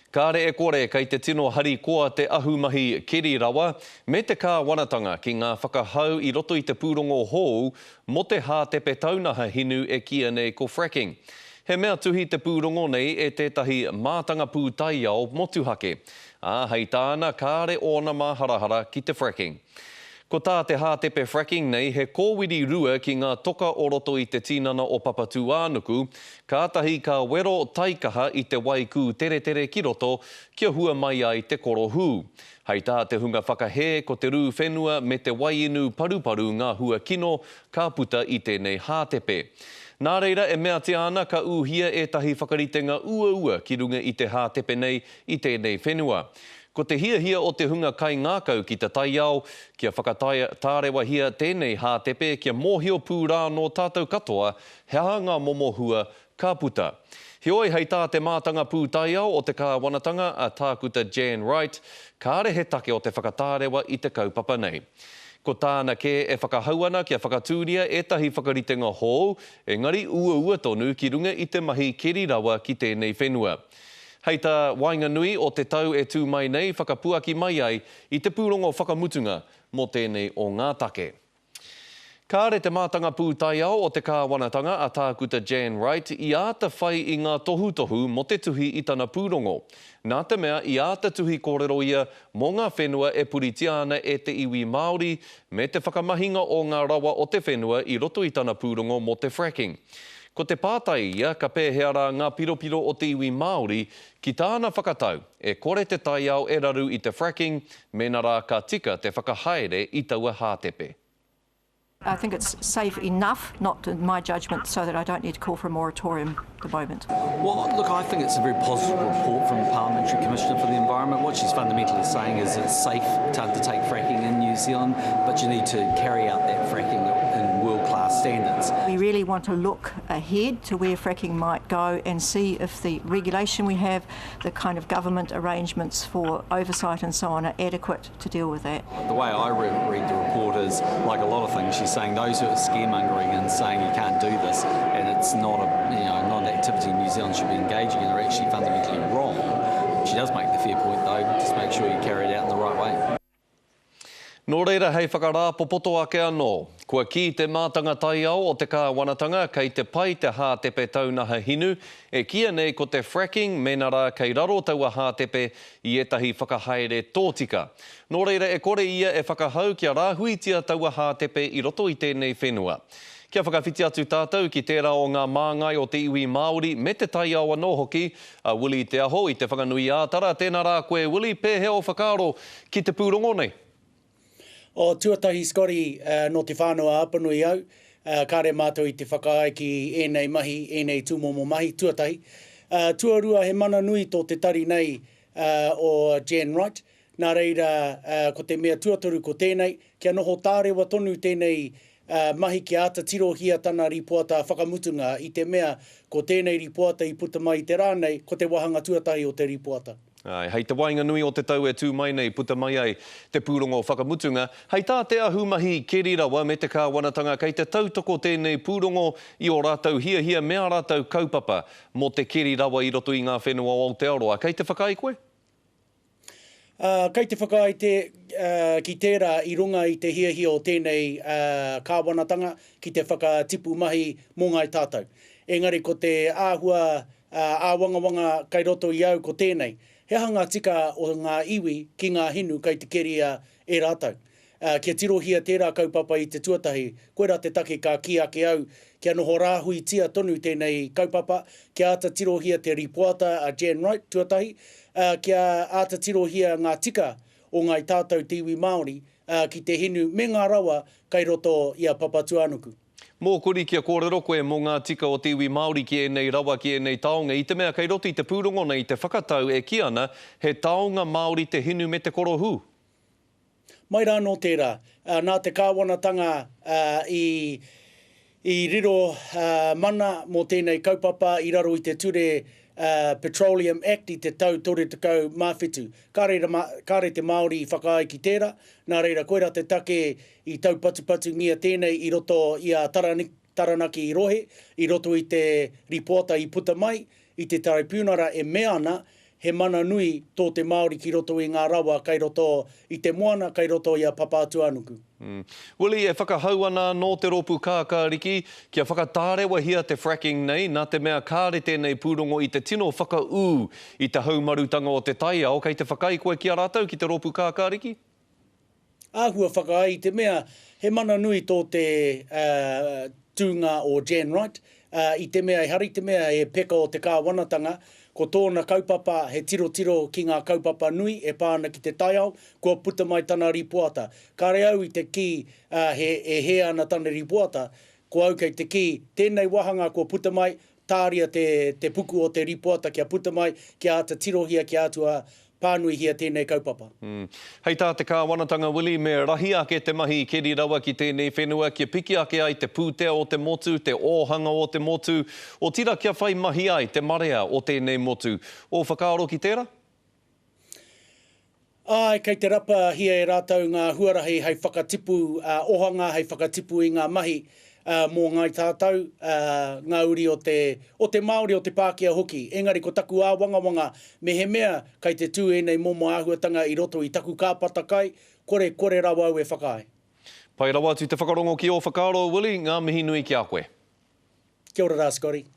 Kāre e kore kei te tino hari koa te ahumahi Kirirawa me te kāwanatanga ki ngā whakahau I roto I te pūrongo hou mo te hātepe taunaha hinu e kia nei ko fracking. He mea tuhi te pūrongo nei e tētahi mātanga pūtai ao motuhake. Hei tāna kāre ona māharahara ki te fracking. Ko tā te hātepe fracking nei, he kōwiri rua ki ngā toka o roto I te tinana o Papatūānuku, kātahi ka wero taikaha I te waiku tere ki roto, kia hua mai ai te korohu. Hei tā te hunga whakahe ko te rū whenua me te waiinu paruparu ngā hua kino ka puta I tēnei hātepe. Nā reira e mea te ana ka uhia e tahi whakaritenga ua ki runga I te hātepe nei I tēnei whenua. Ko te hia o te hunga kai ngākau ki te taiao, kia whakatārewa hia tēnei hātepe kia mōhio pūrā no tātou katoa, hea ngā momohua ka puta. Heoi hei tā te mātanga pūtaiao o te kāwanatanga a tākuta Jan Wright, kāre he take o te whakatārewa I te kaupapa nei. Ko tāna ke e whakahauana kia whakatūria e tahi whakaritenga hou, engari ua tonu ki runga I te mahi Kirirawa ki tēnei whenua. Hei tā wainga nui o te tau e tū mai nei whakapuaki mai ai I te pūrongo whakamutunga mo tēnei o ngā take. Kāre te mātanga pūtaiao o te kāwanatanga a tākuta Jan Wright I āta whai I ngā tohu mo te tuhi I tana pūrongo. Nā te mea I āta tuhi kōrero ia mo ngā whenua e puritiana e te iwi Māori me te whakamahinga o ngā rawa o te whenua I roto I tana pūrongo mo te fracking. Ko te pātai ia, ka pēhera ngā piropiro o te iwi Māori, ki tāna whakatau, e kore te taiao e raru I te fracking, me nā rā ka tika te whakahaere I taua hātepe. I think it's safe enough, not in my judgment, so that I don't need to call for a moratorium at the moment. Well, look, I think it's a very positive report from the Parliamentary Commissioner for the Environment. What she's fundamentally saying is it's safe to undertake fracking in New Zealand, but you need to carry out that fracking in world-class standards. We really want to look ahead to where fracking might go and see if the regulation we have, the kind of government arrangements for oversight and so on are adequate to deal with that. The way I read the report is, like a lot of things, she's saying those who are scaremongering and saying you can't do this and it's not not an activity New Zealand should be engaging in are actually fundamentally wrong. She does make the fair point though, just make sure you carry it out in the right way. Nō reira hei whakarā popoto ake anō. Kua ki te mātanga taiao o te kāwanatanga kei te pai te hātepe taunaha hinu, e kia nei ko te fracking me nā rā kei raro taua hātepe I etahi whakahaere tōtika. Nō reira e kore ia e whakahau kia rāhuitia taua hātepe I roto I tēnei whenua. Kia whakawhiti atu tātou ki tērā o ngā māngai o te iwi Māori me te taiao anō hoki, a Willie te aho I te whakanui ātara. Tēnā rā koe Willie, pēhea o whakaro ki te pūrongo nei. O tuatahi Scotty no te whānau āpanui au, kāre mātou I te whakaai ki enei mahi, enei tūmomo mahi, tuatahi. Tuarua he mana nui tō te tari nei o Jan Wright, nā reira ko te mea tuatoru ko tēnei, kia noho tārewa tonu tēnei mahi ki āta tirohia tana ripoata whakamutunga I te mea ko tēnei ripoata I puta mai te rānei, ko te wahanga tuatahi o te ripoata. Hei te wainga nui o te tau e tū mai nei, puta mai ai te pūrongo whakamutunga. Hei tā te ahumahi Kirirawa me te kāwanatanga kei te tautoko tēnei pūrongo I o rātou hia mea rātou kaupapa mo te Kirirawa I roto I ngā whenua o Aotearoa. Kei te whakai koe? Kei te whakai ki tērā I runga I te hia o tēnei kāwanatanga ki te whakatipu mahi mō ngai tātou. Engari ko te āhua āwangawanga kai roto I au ko tēnei. He hanga tika o ngā iwi ki ngā hinu kei te keria e rātou. Kia tirohia tērā kaupapa I te tuatahi, koe rā te take ka ki ake au, kia noho rāhui tia tonu tēnei kaupapa, kia ata tirohia te ripoata a Jan Wright tuatahi, kia ata tirohia ngā tika o ngai tātou te iwi Māori ki te hinu me ngā rawa kai roto I a Papatūānuku. Mō kuri kia kōrero koe mō ngā tika o te iwi Māori ki enei rawa ki enei taonga. I te mea kei roto I te pūrongo nei te whakatau e ki ana he taonga Māori te hinu me te korohu. Mai rā no tērā, nā te kāwanatanga I riro mana mō tēnei kaupapa I raro I te ture Petroleum Act I te tau tore tekau mawhitu. Kāre te Māori I whakaai ki tērā, nā reira koe rā te take I tau patu ngia tēnei I roto I a taranaki I rohe, I roto I te ripoata I puta mai, I te taipūnara e mea ana, he mana nui tō te Māori ki roto i ngā rawa, kai roto i te moana, kai roto i a Papa Tuanuku. Willie, e whakahau ana nō te rōpū kākāriki, kia whakatārewa hia te fracking nei, nā te mea kāre tēnei pūrongo i te tino whakaū i te haumarutanga o te taiao, kei te whakai koe ki a rātau ki te rōpū kākāriki? Āhua whakai te mea, he mana nui tō te tūnga o Jan Wright, i te mea, i hari te mea e peka o te kāwanatanga, ko tōna kaupapa he tiro ki ngā kaupapa nui e pāna ki te taiao, kua puta mai tana ripoata. Ka re au i te ki he ana tana ripoata, ko au kei te ki, tēnei wahanga kua puta mai, tāria te puku o te ripoata kia puta mai, kia ata tirohia, kia atua pānui hia tēnei kaupapa. Hei tā te kāwanatanga, Willie, me rahi ake te mahi keri rawa ki tēnei whenua, kia piki ake ai te pūtea o te motu, te ōhanga o te motu, o tira kia whai mahi ai te marea o tēnei motu. O whakaaro ki tērā? Ai, kei te rapa hia e rātau ngā huarahi hei whakatipu ohanga, hei whakatipu i ngā mahi mō ngai tātou, ngā uri o te Māori o te Pākehā hoki. Engari, ko taku wanga me he mea, kei te tū enei momo āhuatanga i roto i taku kāpata kai, kore rawa au e whakai. Pai rawa tu te whakarongo ki o whakaaro, Willie, ngā mihi nui ki a koe. Kia ora rā, Scotty.